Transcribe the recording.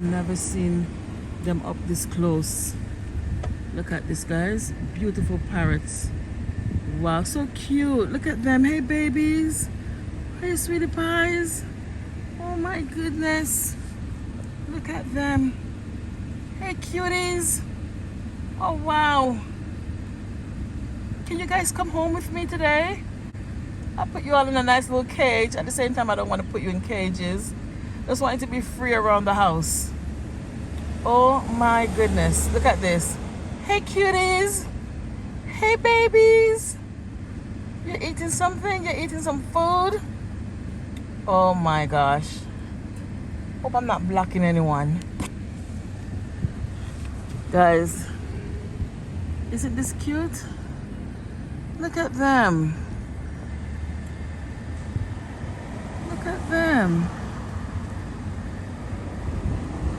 Never seen them up this close. Look at this, guys. Beautiful parrots. Wow, so cute. Look at them. Hey, babies. Hey, sweetie pies. Oh my goodness. Look at them. Hey, cuties. Oh, wow. Can you guys come home with me today? I'll put you all in a nice little cage. At the same time, I don't want to put you in cages. Just want you to be free around the house. Oh my goodness. Look at this. Hey, cuties. Hey, babies. You're eating something? You're eating some food? Oh my gosh. Hope I'm not blocking anyone. Guys, isn't this cute? Look at them. Look at them.